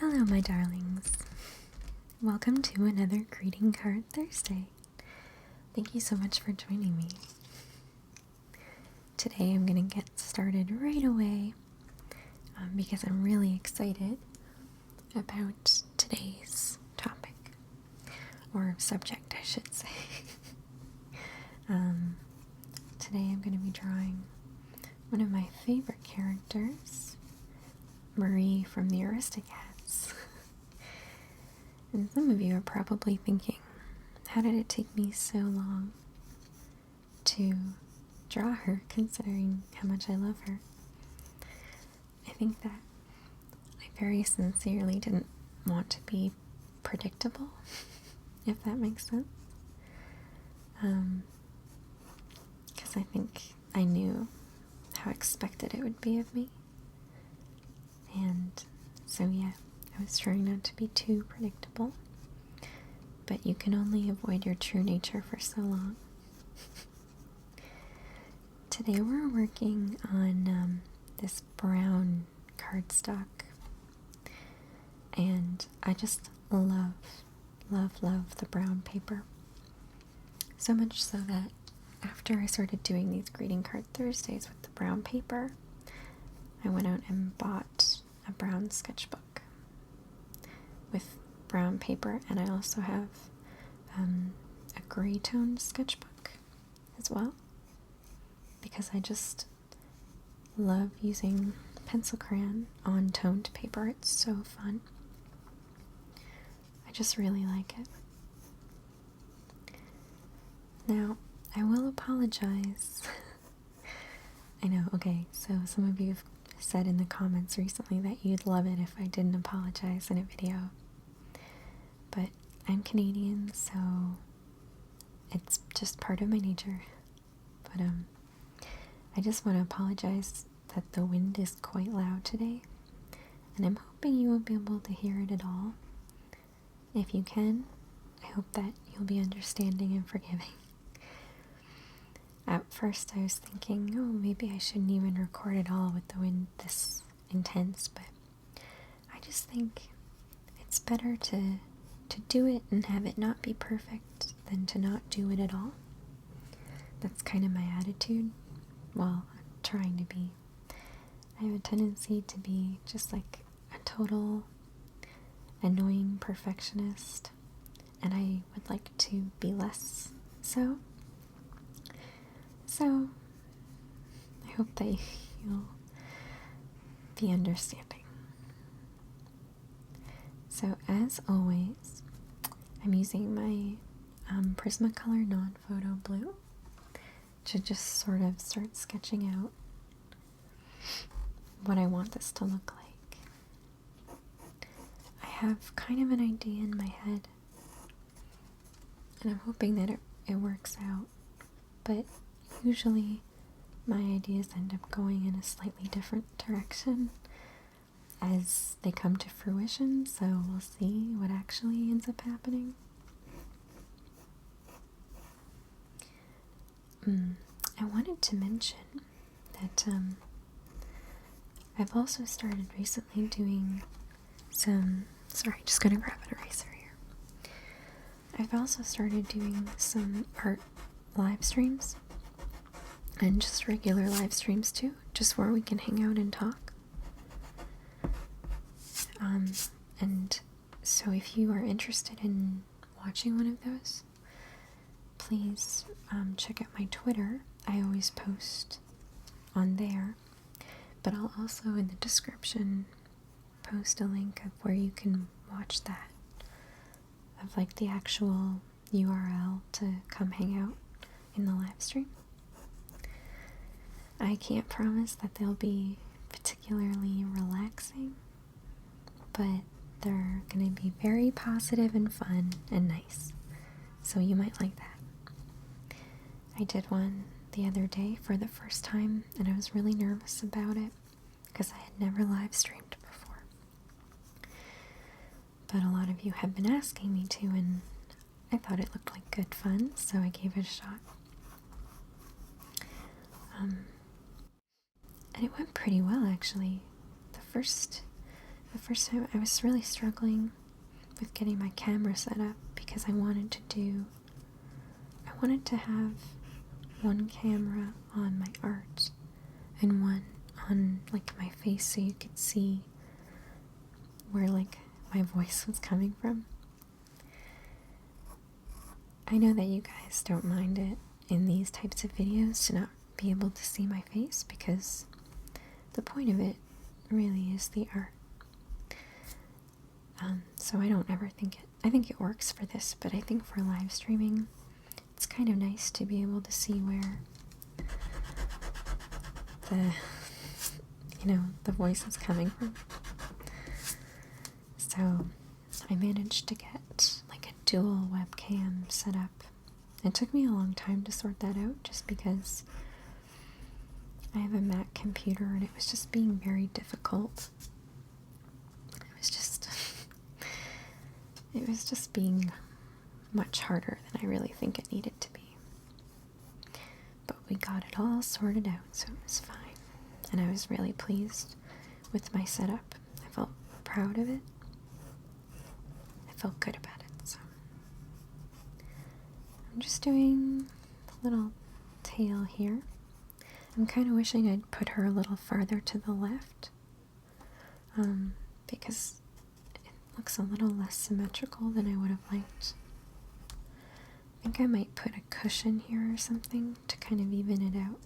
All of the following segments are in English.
Hello, my darlings. Welcome to another Greeting Card Thursday. Thank you so much for joining me. Today I'm going to get started right away because I'm really excited about today's topic, or subject, I should say. Today I'm going to be drawing one of my favorite characters, Marie from the Aristocats. And some of you are probably thinking, how did it take me so long to draw her, considering how much I love her? I think that I very sincerely didn't want to be predictable, if that makes sense. Because I think I knew how expected it would be of me. And so yeah, I was trying not to be too predictable, but you can only avoid your true nature for so long. Today we're working on this brown cardstock, and I just love the brown paper. So much so that after I started doing these Greeting Card Thursdays with the brown paper, I went out and bought a brown sketchbook with brown paper, and I also have a gray toned sketchbook as well, because I just love using pencil crayon on toned paper. It's so fun. I just really like it. Now, I will apologize. I know, okay, so some of you have said in the comments recently that you'd love it if I didn't apologize in a video. But I'm Canadian, so it's just part of my nature. But I just want to apologize that the wind is quite loud today, and I'm hoping you won't be able to hear it at all. If you can, I hope that you'll be understanding and forgiving. At first I was thinking, oh, maybe I shouldn't even record at all with the wind this intense, but I just think it's better to do it and have it not be perfect than to not do it at all. That's kind of my attitude. Well, I'm trying to be. I have a tendency to be just like a total annoying perfectionist, and I would like to be less so. So, I hope that you'll be understanding. So, as always, I'm using my Prismacolor non-photo blue to just sort of start sketching out what I want this to look like. I have kind of an idea in my head, and I'm hoping that it works out, but usually my ideas end up going in a slightly different direction as they come to fruition, so we'll see what actually ends up happening. I wanted to mention that I've also started recently doing some, sorry, just gonna grab an eraser here. I've also started doing some art live streams, and just regular live streams too, just where we can hang out and talk. And so if you are interested in watching one of those, please check out my Twitter. I always post on there, but I'll also in the description post a link of where you can watch that, of like the actual URL to come hang out in the live stream. I can't promise that they'll be particularly relaxing, but they're going to be very positive and fun and nice, so you might like that. I did one the other day for the first time, and I was really nervous about it because I had never live streamed before. But a lot of you have been asking me to, and I thought it looked like good fun, so I gave it a shot. And it went pretty well, actually. The first the first time I was really struggling with getting my camera set up because I wanted to have one camera on my art and one on like my face so you could see where like my voice was coming from. I know that you guys don't mind it in these types of videos to not be able to see my face because the point of it really is the art. So I don't ever think I think it works for this, but I think for live streaming it's kind of nice to be able to see where the voice is coming from. So I managed to get like a dual webcam set up. It took me a long time to sort that out just because I have a Mac computer and it was just being very difficult. It was just being much harder than I really think it needed to be. But we got it all sorted out, so it was fine. And I was really pleased with my setup. I felt proud of it. I felt good about it, so. I'm just doing a little tail here. I'm kind of wishing I'd put her a little farther to the left. Because it looks a little less symmetrical than I would have liked. I think I might put a cushion here or something to kind of even it out.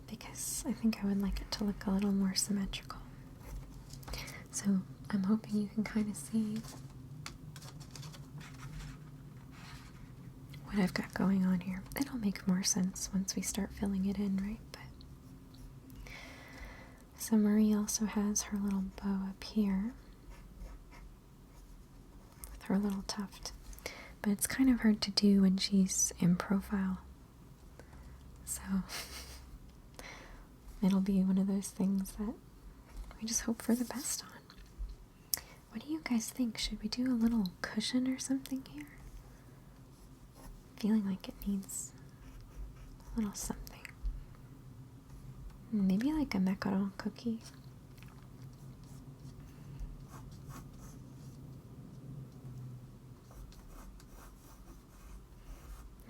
Because I think I would like it to look a little more symmetrical. So I'm hoping you can kind of see what I've got going on here. It'll make more sense once we start filling it in, right? So Marie also has her little bow up here with her little tuft, but it's kind of hard to do when she's in profile, so it'll be one of those things that we just hope for the best on. What do you guys think? Should we do a little cushion or something here? Feeling like it needs a little something. Maybe like a macaroon cookie.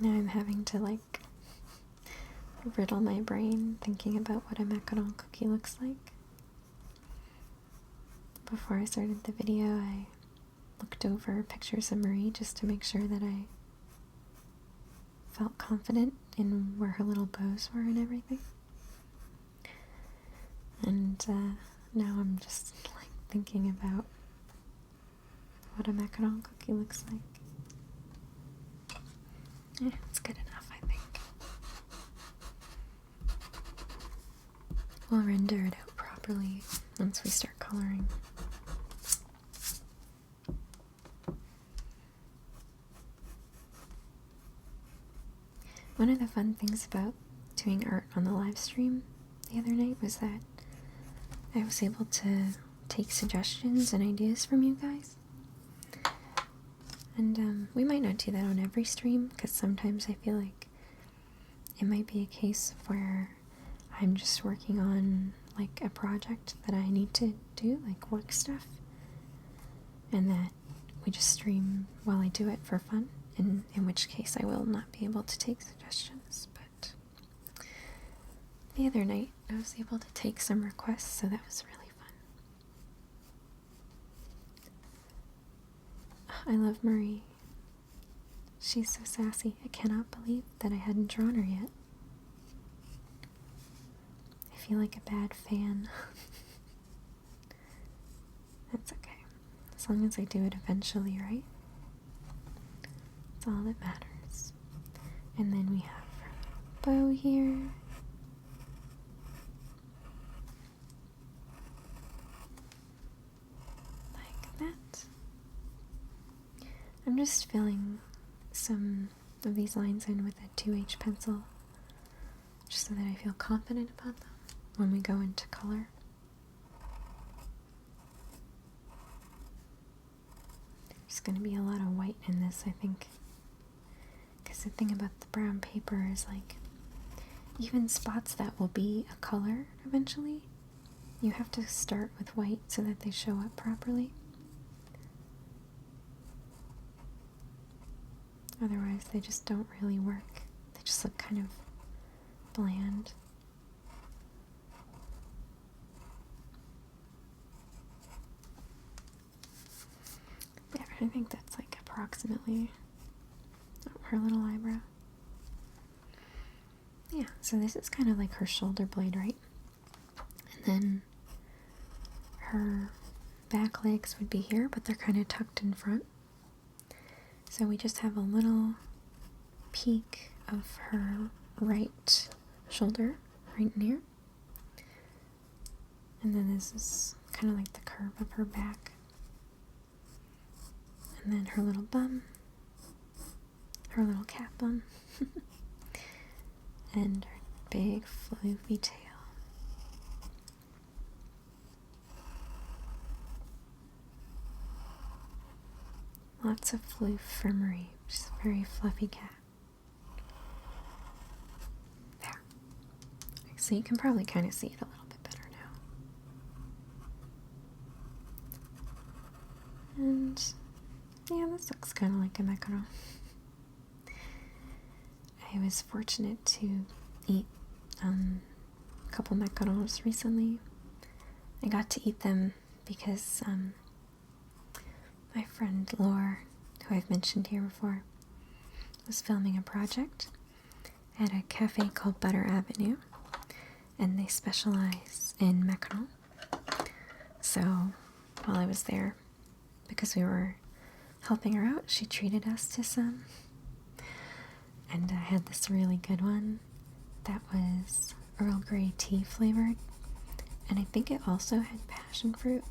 Now I'm having to like riddle my brain thinking about what a macaroon cookie looks like. Before I started the video, I looked over pictures of Marie just to make sure that I felt confident in where her little bows were and everything. And now I'm just like thinking about what a macaron cookie looks like. Yeah, it's good enough, I think. We'll render it out properly once we start coloring. One of the fun things about doing art on the live stream the other night was that I was able to take suggestions and ideas from you guys. And we might not do that on every stream, because sometimes I feel like it might be a case where I'm just working on like a project that I need to do, like work stuff, and that we just stream while I do it for fun, in which case I will not be able to take suggestions. But the other night I was able to take some requests, so that was really fun. I love Marie. She's so sassy. I cannot believe that I hadn't drawn her yet. I feel like a bad fan. That's okay. As long as I do it eventually, right? That's all that matters. And then we have her bow here. Like that. I'm just filling some of these lines in with a 2H pencil, just so that I feel confident about them when we go into color. There's going to be a lot of white in this, I think, because the thing about the brown paper is like even spots that will be a color eventually You have to start with white so that they show up properly. Otherwise, they just don't really work. They just look kind of bland. Yeah, I think that's like approximately her little eyebrow. Yeah, so this is kind of like her shoulder blade, right? And then her back legs would be here, but they're kind of tucked in front. So we just have a little peak of her right shoulder right in here. And then this is kind of like the curve of her back. And then her little bum, her little cat bum, and her big floofy tail. Lots of floof for Marie. She's a very fluffy cat. There. So you can probably kind of see it a little bit better now. And yeah, this looks kind of like a macaroon. I was fortunate to eat a couple macarons recently. I got to eat them because my friend Laura, who I've mentioned here before, was filming a project at a cafe called Butter Avenue, and they specialize in macaron. So while I was there, because we were helping her out, she treated us to some, and I had this really good one that was Earl Grey tea flavored, and I think it also had passion fruit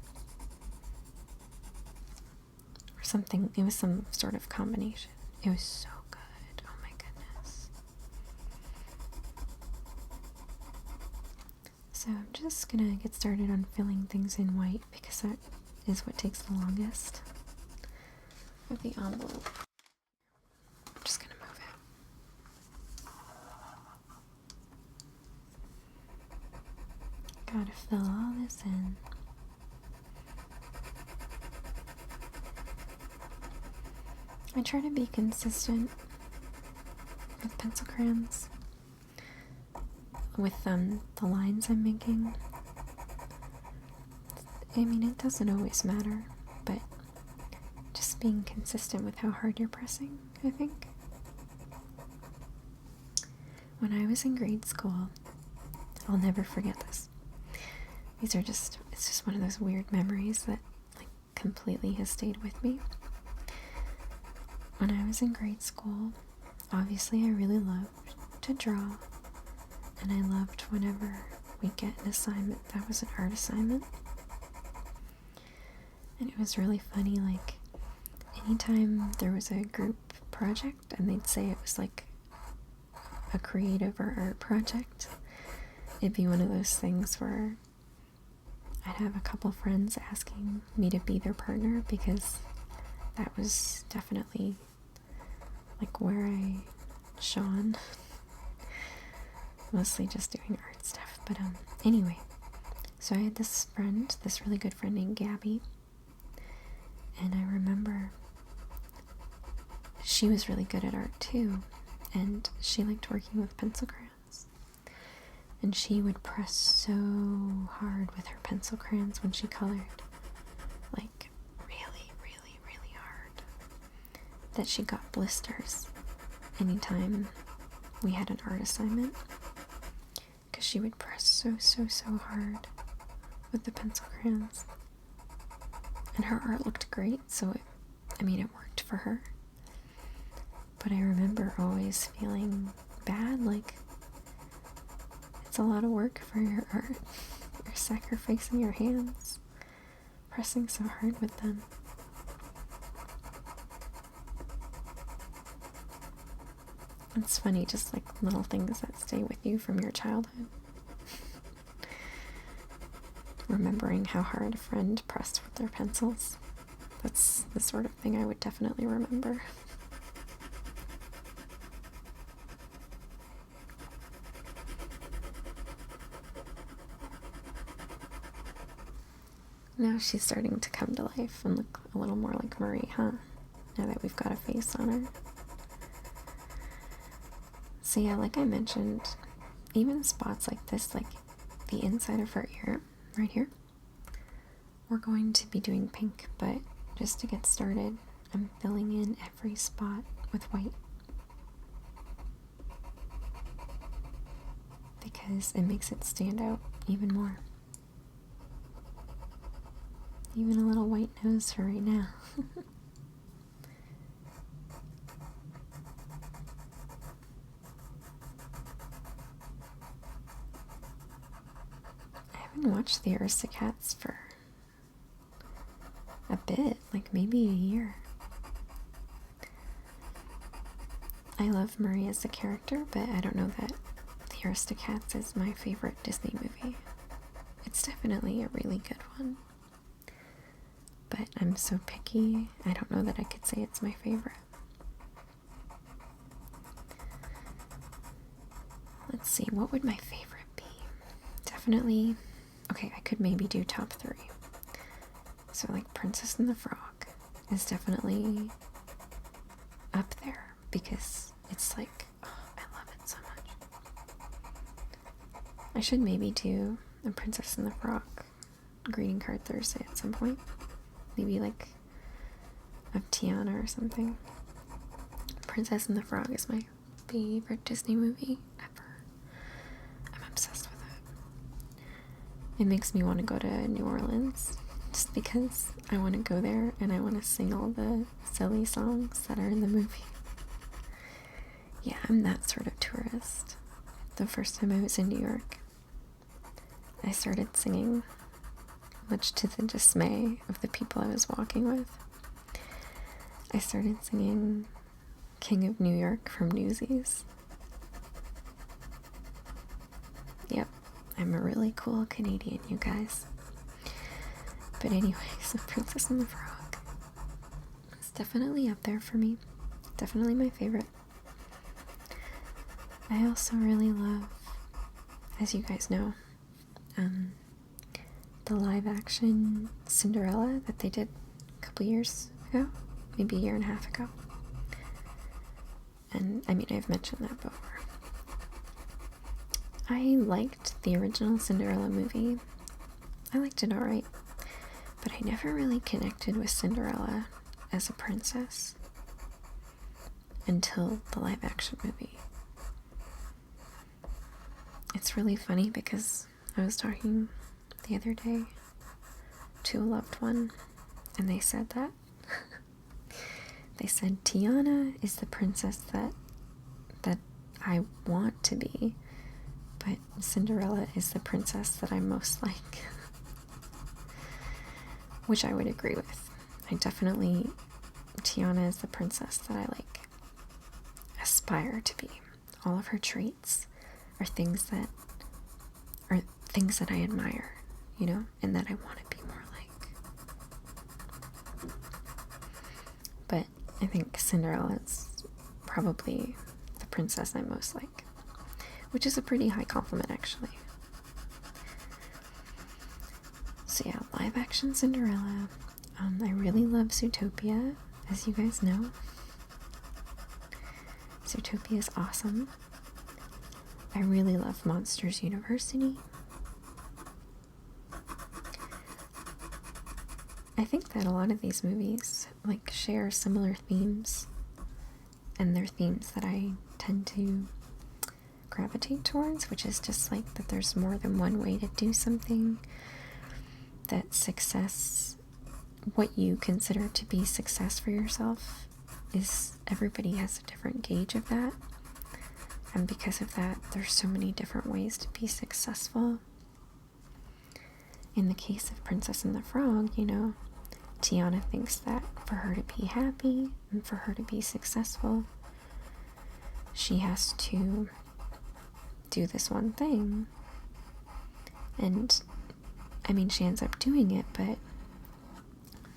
or something. It was some sort of combination. It was so good. Oh my goodness. So I'm just gonna get started on filling things in white because that is what takes the longest with the envelope. I'm just gonna move it. Gotta fill all this in. I try to be consistent with pencil crayons, with the lines I'm making. I mean, it doesn't always matter, but just being consistent with how hard you're pressing, I think. When I was in grade school, I'll never forget this. It's just one of those weird memories that like completely has stayed with me. When I was in grade school, obviously I really loved to draw, and I loved whenever we get an assignment that was an art assignment. And it was really funny, like anytime there was a group project and they'd say it was like a creative or art project, it'd be one of those things where I'd have a couple friends asking me to be their partner, because that was definitely like where I shone. Mostly just doing art stuff. But anyway, so I had this friend, this really good friend named Gabby, and I remember she was really good at art too, and she liked working with pencil crayons. And she would press so hard with her pencil crayons when she colored, like really, really, really hard, that she got blisters anytime we had an art assignment, because she would press so hard with the pencil crayons. And her art looked great, so it worked for her. But I remember always feeling bad, like it's a lot of work for your art. You're sacrificing your hands, pressing so hard with them. It's funny, just like little things that stay with you from your childhood. Remembering how hard a friend pressed with their pencils. That's the sort of thing I would definitely remember. Now she's starting to come to life and look a little more like Marie, huh? Now that we've got a face on her. So yeah, like I mentioned, even spots like this, like the inside of her ear, right here, we're going to be doing pink, but just to get started, I'm filling in every spot with white. Because it makes it stand out even more. Even a little white nose for right now. I haven't watched the Aristocats for a bit, like maybe a year. I love Marie as a character, but I don't know that the Aristocats is my favorite Disney movie. It's definitely a really good one. But I'm so picky, I don't know that I could say it's my favorite. Let's see, what would my favorite be? Definitely, okay, I could maybe do top 3. So like Princess and the Frog is definitely up there because it's like, oh, I love it so much. I should maybe do a Princess and the Frog greeting card Thursday at some point. Maybe like of Tiana or something. Princess and the Frog is my favorite Disney movie ever. I'm obsessed with it. It makes me want to go to New Orleans just because I want to go there and I want to sing all the silly songs that are in the movie. Yeah, I'm that sort of tourist. The first time I was in New York, I started singing, much to the dismay of the people I was walking with. I started singing King of New York from Newsies. Yep, I'm a really cool Canadian, you guys. But anyway, so Princess and the Frog. It's definitely up there for me. Definitely my favorite. I also really love, as you guys know, the live-action Cinderella that they did a couple years ago, maybe a year and a half ago. And, I mean, I've mentioned that before. I liked the original Cinderella movie. I liked it alright. But I never really connected with Cinderella as a princess until the live-action movie. It's really funny because I was talking the other day to a loved one and they said that they said Tiana is the princess that I want to be, but Cinderella is the princess that I'm most like. Which I would agree with. I definitely, Tiana is the princess that I like aspire to be. All of her traits are things that I admire, you know, and that I want to be more like. But I think Cinderella is probably the princess I'm most like, which is a pretty high compliment, actually. So yeah, live action Cinderella. I really love Zootopia, as you guys know. Zootopia is awesome. I really love Monsters University. I think that a lot of these movies like share similar themes, and they're themes that I tend to gravitate towards, which is just like that there's more than one way to do something, that success, what you consider to be success for yourself, is everybody has a different gauge of that, and because of that there's so many different ways to be successful. In the case of Princess and the Frog, you know, Tiana thinks that for her to be happy and for her to be successful, she has to do this one thing. And I mean, she ends up doing it, but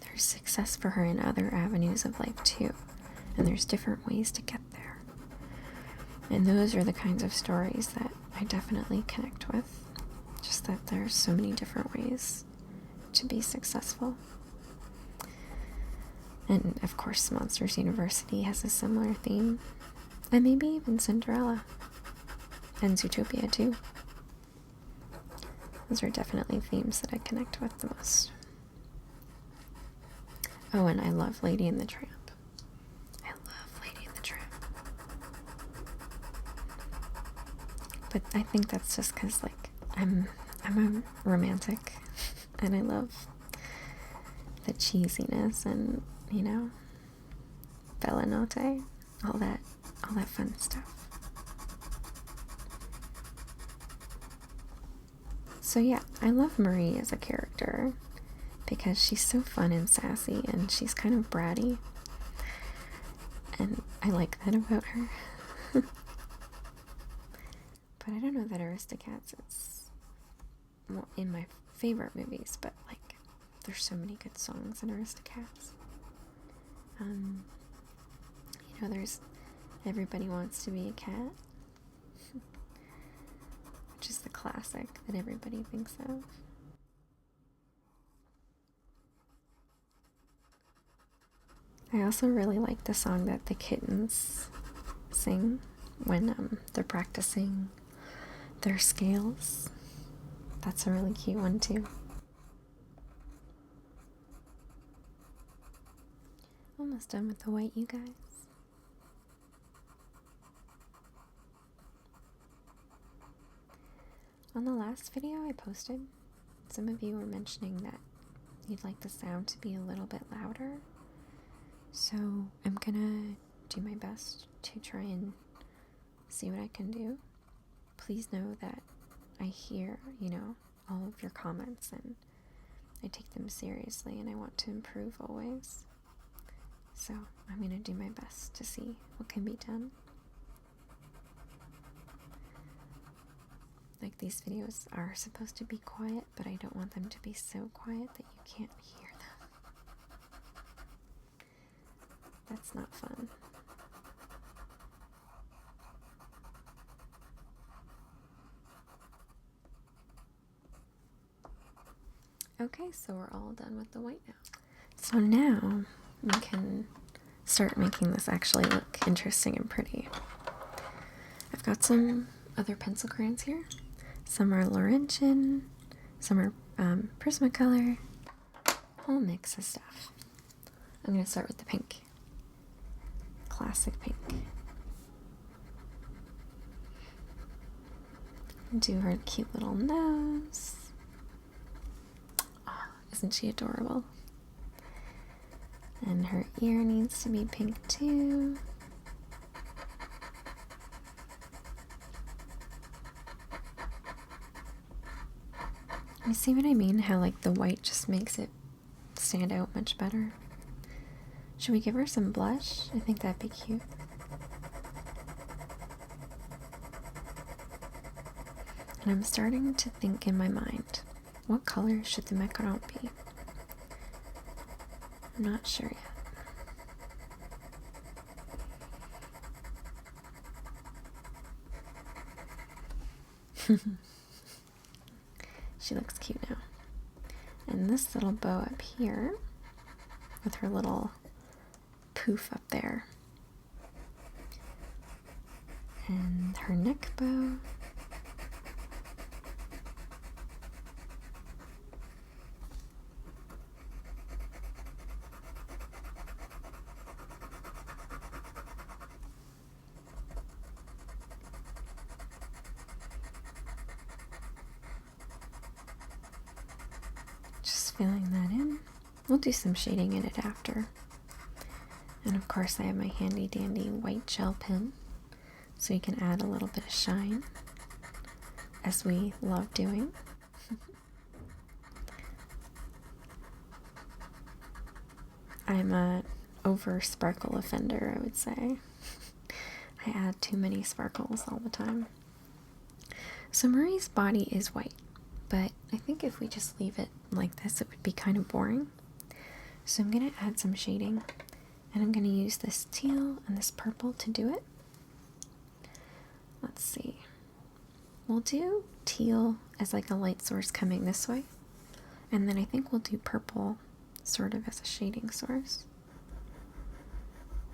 there's success for her in other avenues of life too. And there's different ways to get there. And those are the kinds of stories that I definitely connect with. Just that there's so many different ways to be successful. And of course, Monsters University has a similar theme. And maybe even Cinderella. And Zootopia too. Those are definitely themes that I connect with the most. Oh, and I love Lady and the Tramp. I love Lady and the Tramp. But I think that's just because, like, I'm a romantic, and I love the cheesiness and, you know, bella notte, all that fun stuff. So yeah, I love Marie as a character because she's so fun and sassy, and she's kind of bratty, and I like that about her. But I don't know that Aristocats is in my favorite movies, but like there's so many good songs in Aristocats. You know, there's Everybody Wants to Be a Cat, which is the classic that everybody thinks of. I also really like the song that the kittens sing when they're practicing their scales. That's a really cute one too. Almost done with the white, you guys. On the last video I posted, some of you were mentioning that you'd like the sound to be a little bit louder. So I'm gonna do my best to try and see what I can do. Please know that I hear, you know, all of your comments, and I take them seriously, and I want to improve always. So I'm gonna do my best to see what can be done. Like, these videos are supposed to be quiet, but I don't want them to be so quiet that you can't hear them. That's not fun. Okay, so we're all done with the white now. So now we can start making this actually look interesting and pretty. I've got some other pencil crayons here. Some are Laurentian, some are Prismacolor, whole mix of stuff. I'm going to start with the pink. Classic pink. Do her cute little nose. Oh, isn't she adorable? And her ear needs to be pink too. You see what I mean? How like the white just makes it stand out much better. Should we give her some blush? I think that'd be cute. And I'm starting to think in my mind, what color should the macaroon be? I'm not sure yet. She looks cute now. And this little bow up here, with her little poof up there. And her neck bow. Just filling that in. We'll do some shading in it after. And of course I have my handy dandy white gel pen, so you can add a little bit of shine, as we love doing. I'm a over sparkle offender, I would say. I add too many sparkles all the time. So Marie's body is white, but I think if we just leave it like this, it would be kind of boring. So I'm going to add some shading, and I'm going to use this teal and this purple to do it. Let's see. We'll do teal as like a light source coming this way, And then I think we'll do purple sort of as a shading source.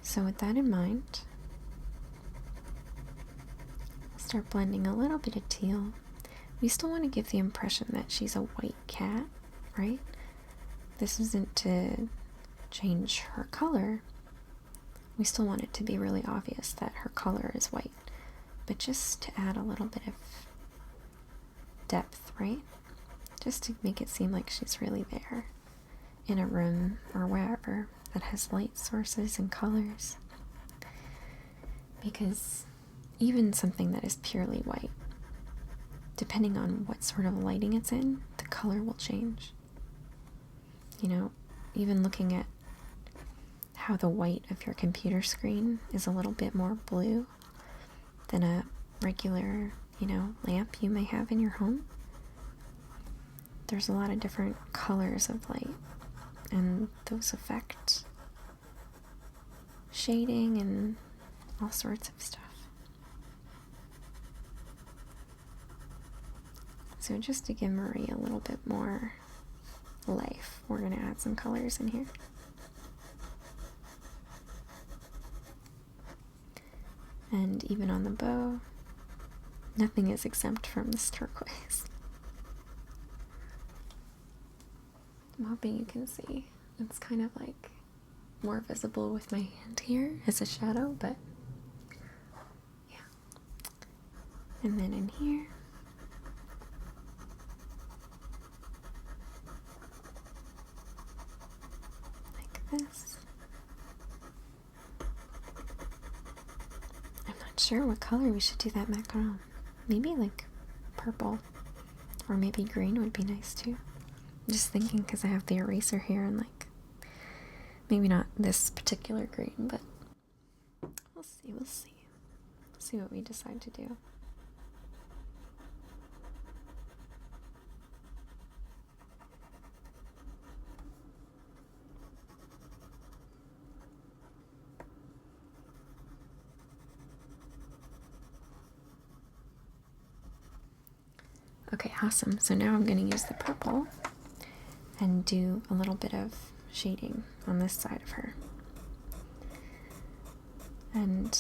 So with that in mind, I'll start blending a little bit of teal. We still want to give the impression that she's a white cat, right? This isn't to change her color. We still want it to be really obvious that her color is white, but just to add a little bit of depth, right? Just to make it seem like she's really there in a room or wherever that has light sources and colors. Because even something that is purely white, depending on what sort of lighting it's in, the color will change. You know, even looking at how the white of your computer screen is a little bit more blue than a regular, you know, lamp you may have in your home. There's a lot of different colors of light, and those affect shading and all sorts of stuff. So just to give Marie a little bit more life, we're going to add some colors in here. And even on the bow, nothing is exempt from this turquoise. I'm hoping you can see. It's kind of like more visible with my hand here as a shadow, but yeah. And then in here, like this. I'm not sure what color we should do that macaroon. Maybe like purple, or maybe green would be nice too. I'm just thinking because I have the eraser here, and like maybe not this particular green, but we'll see. We'll see what we decide to do. Okay, awesome. So now I'm going to use the purple and do a little bit of shading on this side of her. And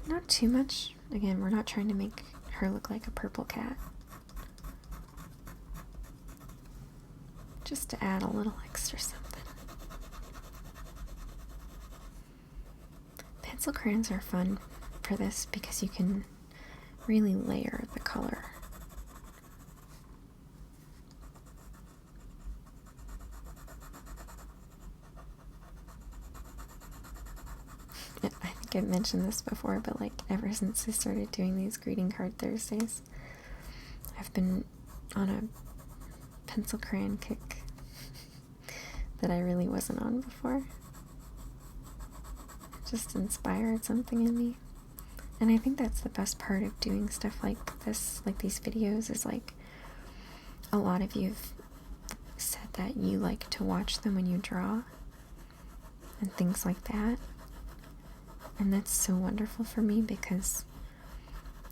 not too much. Again, we're not trying to make her look like a purple cat. Just to add a little extra something. Pencil crayons are fun for this because you can really layer the color. I think I've mentioned this before, but like ever since I started doing these greeting card Thursdays, I've been on a pencil crayon kick that I really wasn't on before. It just inspired something in me. And I think that's the best part of doing stuff like this, like these videos, is like a lot of you've said that you like to watch them when you draw and things like that. And that's so wonderful for me because,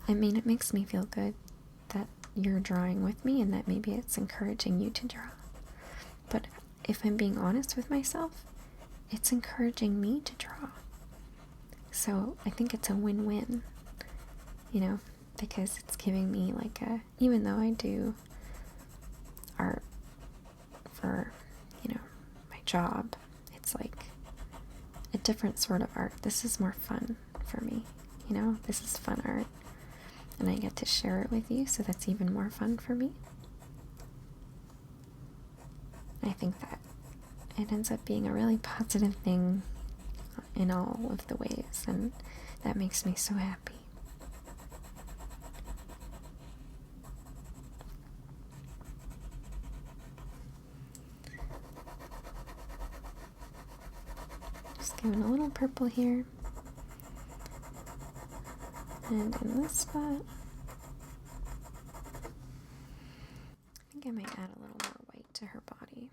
I mean, it makes me feel good that you're drawing with me and that maybe it's encouraging you to draw. But if I'm being honest with myself, it's encouraging me to draw. So I think it's a win-win, you know, because it's giving me like a, even though I do art for, you know, my job, it's like a different sort of art. This is more fun for me, you know, this is fun art, and I get to share it with you, so that's even more fun for me. I think that it ends up being a really positive thing in all of the ways, and that makes me so happy. Just giving a little purple here, and in this spot I think I might add a little more white to her body,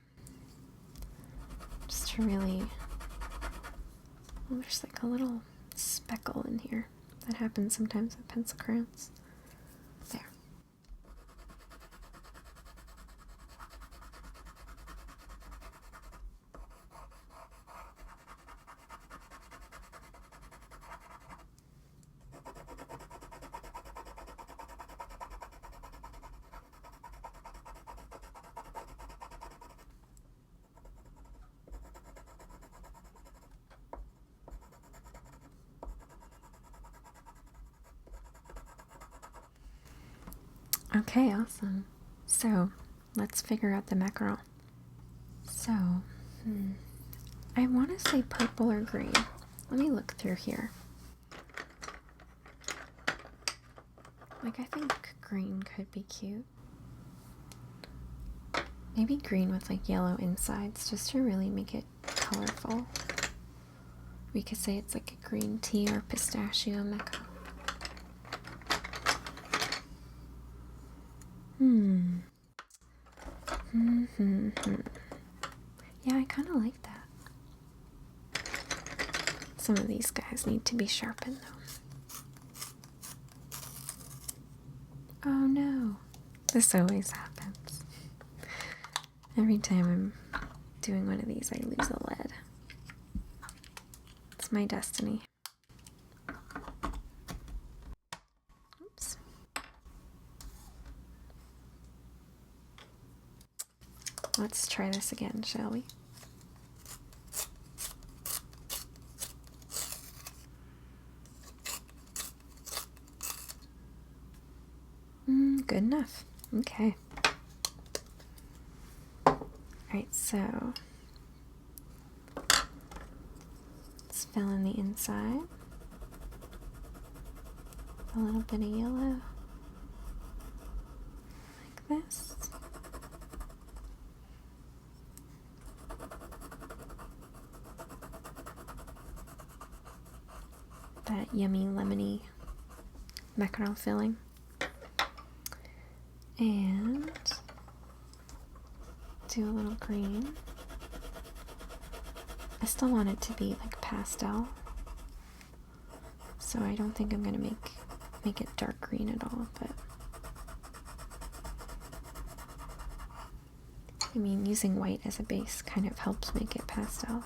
just to really, there's like a little speckle in here that happens sometimes with pencil crayons. There. Okay, awesome. So, let's figure out the macaron. So, I want to say purple or green. Let me look through here. Like, I think green could be cute. Maybe green with like yellow insides, just to really make it colorful. We could say it's like a green tea or pistachio macaron. Yeah, I kind of like that. Some of these guys need to be sharpened though. Oh no, this always happens. Every time I'm doing one of these, I lose a lead. It's my destiny. Oops. Let's try this again, shall we? Good enough. Okay. Alright, so let's fill in the inside. A little bit of yellow. Like this. That yummy lemony macaron filling. And do a little green. I still want it to be like pastel, so I don't think I'm gonna make it dark green at all, but I mean, using white as a base kind of helps make it pastel.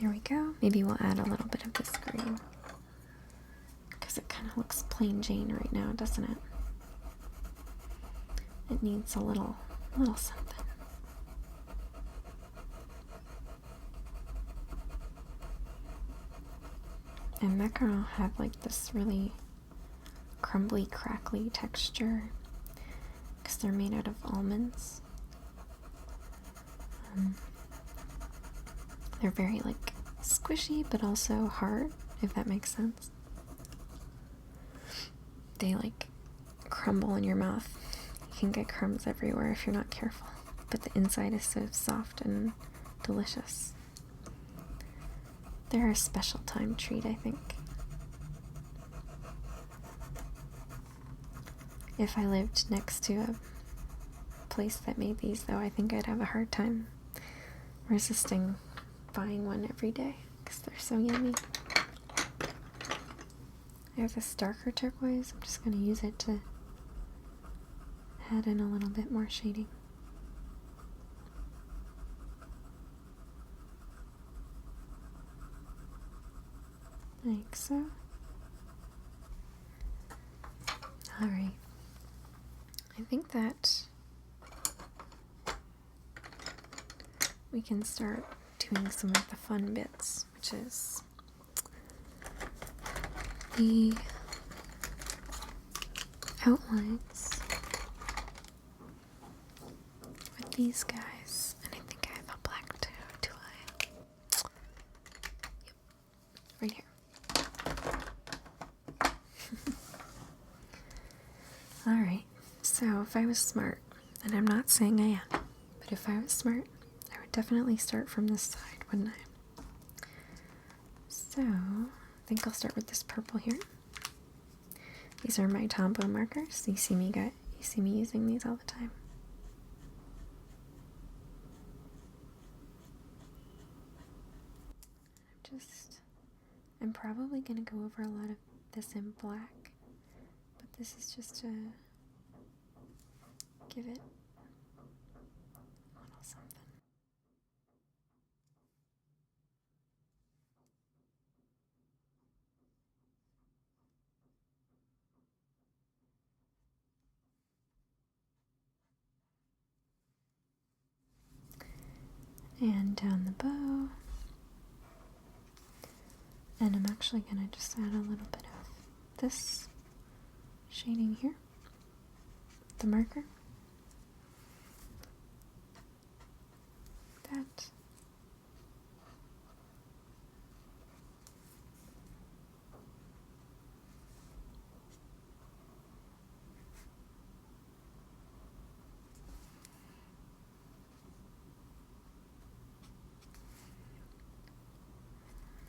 There we go. Maybe we'll add a little bit of this green, because it kind of looks plain Jane right now, doesn't it? It needs a little something. And macaron have like this really crumbly, crackly texture because they're made out of almonds. They're very like squishy but also hard, if that makes sense. They like crumble in your mouth. You can get crumbs everywhere if you're not careful, but the inside is so soft and delicious. They're a special time treat, I think. If I lived next to a place that made these, though, I think I'd have a hard time resisting buying one every day because they're so yummy. I have this darker turquoise. I'm just going to use it to add in a little bit more shading. Like so. Alright. I think that we can start doing some of the fun bits, which is the outlines with these guys. And I think I have a black too, do I? Yep, right here. Alright, so if I was smart, and I'm not saying I am, but if I was smart, I would definitely start from this side, wouldn't I? So, I think I'll start with this purple here. These are my Tombow markers. You see me using these all the time. I'm probably going to go over a lot of this in black, but this is just to give it a little something. and down the bow. And I'm actually going to just add a little bit of this shading here, the marker. That.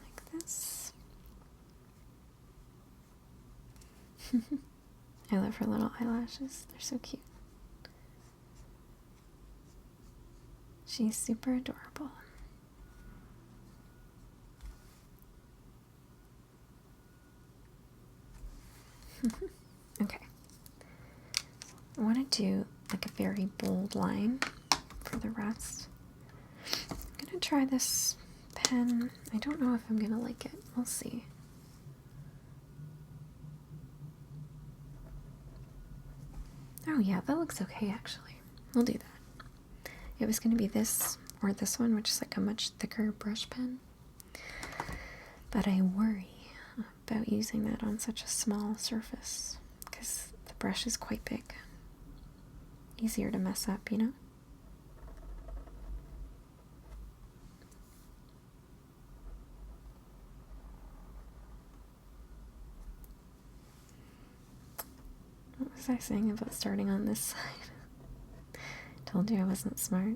Like this. I love her little eyelashes. They're so cute. She's super adorable. Okay. I want to do like a very bold line for the rest. I'm going to try this pen. I don't know if I'm going to like it. We'll see. Oh yeah, that looks okay actually. We'll do that. It was going to be this or this one, which is like a much thicker brush pen. But I worry about using that on such a small surface because the brush is quite big. Easier to mess up, you know? What was I saying about starting on this side? Told you I wasn't smart.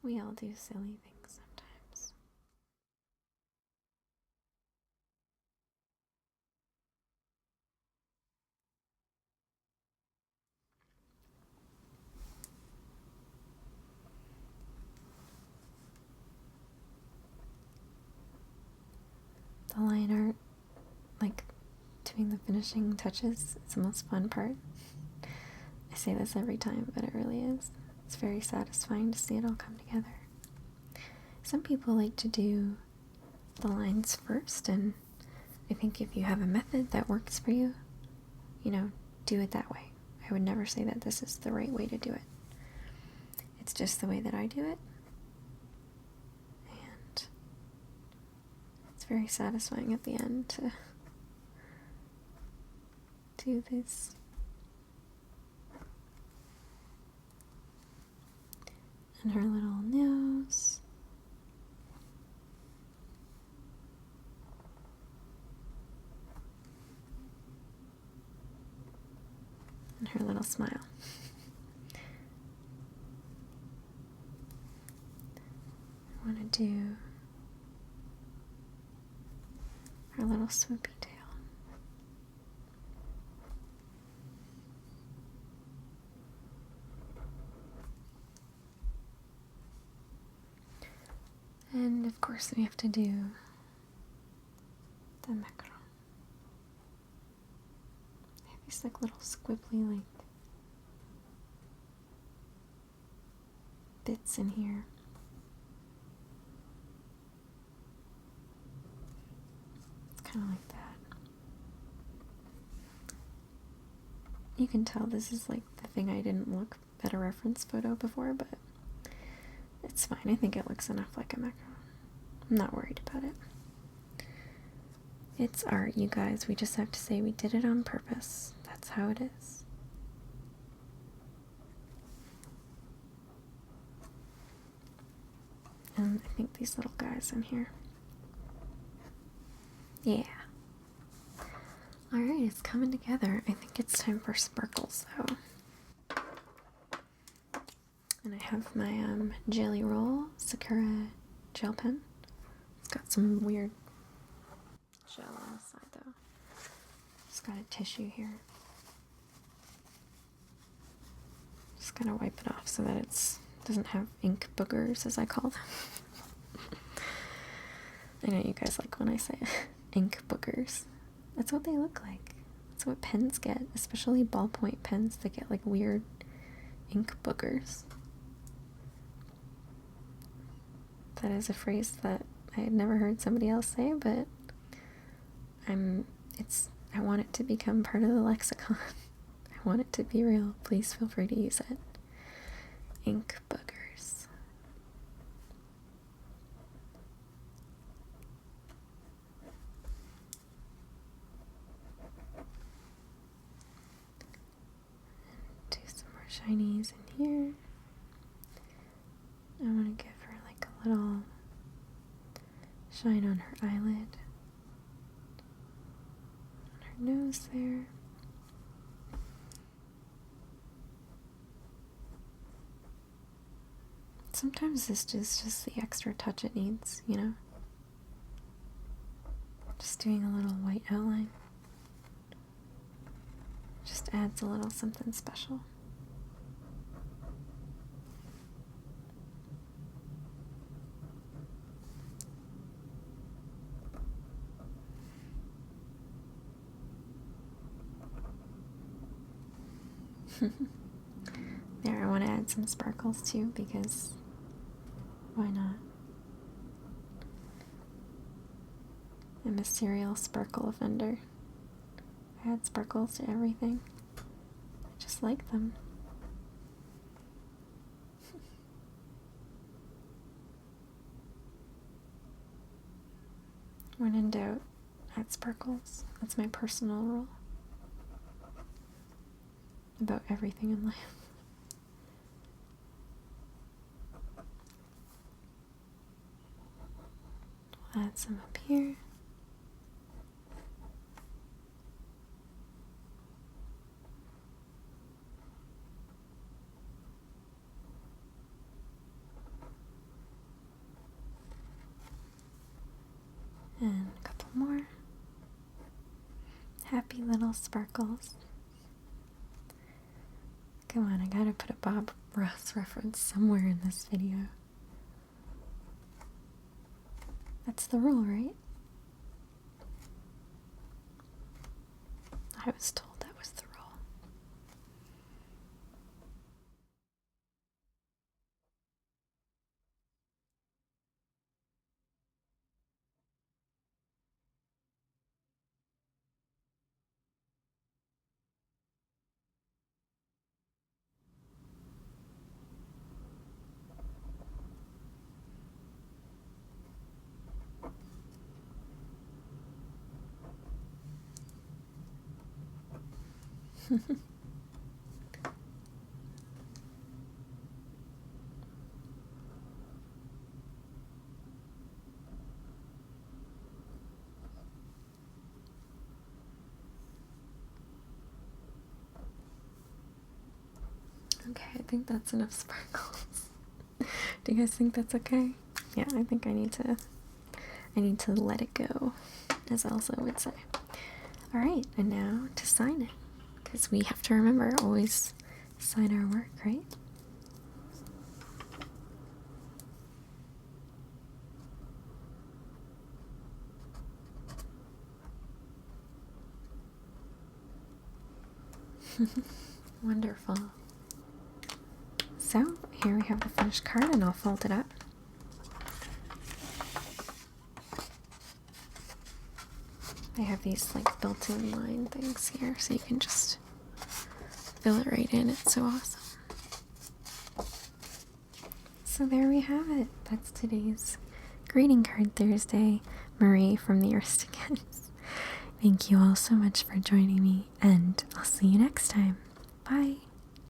We all do silly things sometimes. The line art, like doing the finishing touches, is the most fun part. I say this every time, but it really is. It's very satisfying to see it all come together. Some people like to do the lines first, and I think if you have a method that works for you, you know, do it that way. I would never say that this is the right way to do it. It's just the way that I do it. And it's very satisfying at the end to do this. And her little nose. And her little smile. I want to do her little swoopy tail. And of course we have to do the macaroon. They have these like little squibbly like bits in here. It's kind of like that. You can tell this is like the thing I didn't look at a reference photo before, but it's fine. I think it looks enough like a macaroon. I'm not worried about it. It's art, you guys. We just have to say we did it on purpose. That's how it is. And I think these little guys in here. Yeah. Alright, it's coming together. I think it's time for sparkles, though. And I have my Jelly Roll Sakura gel pen. It's got some weird gel on the side, though. Just got a tissue here. Just gotta wipe it off so that it doesn't have ink boogers, as I call them. I know you guys like when I say ink boogers. That's what they look like. what pens get, especially ballpoint pens that get like weird ink boogers. That is a phrase that I had never heard somebody else say, but I want it to become part of the lexicon. I want it to be real. Please feel free to use it. Ink boogers. Do some more shinies in here. I want to give her like a little shine on her eyelid, on her nose there. Sometimes this is just the extra touch it needs, you know? Just doing a little white outline just adds a little something special. There, I want to add some sparkles too, because why not? I'm a serial sparkle offender. I add sparkles to everything. I just like them. When in doubt, add sparkles. That's my personal rule about everything in life. We'll add some up here. And a couple more. Happy little sparkles. Come on, I gotta put a Bob Ross reference somewhere in this video. That's the rule, right? I was told that was the rule. Okay, I think that's enough sparkles. Do you guys think that's okay? Yeah, I think I need to let it go, as Elsa would say. Alright, and now to sign it. Because we have to remember, always sign our work, right? Wonderful. So, here we have the finished card, and I'll fold it up. I have these like built-in line things here, so you can just fill it right in. It's so awesome. So there we have it. That's today's Greeting Card Thursday. Marie from the Aristocats. Thank you all so much for joining me, and I'll see you next time. Bye!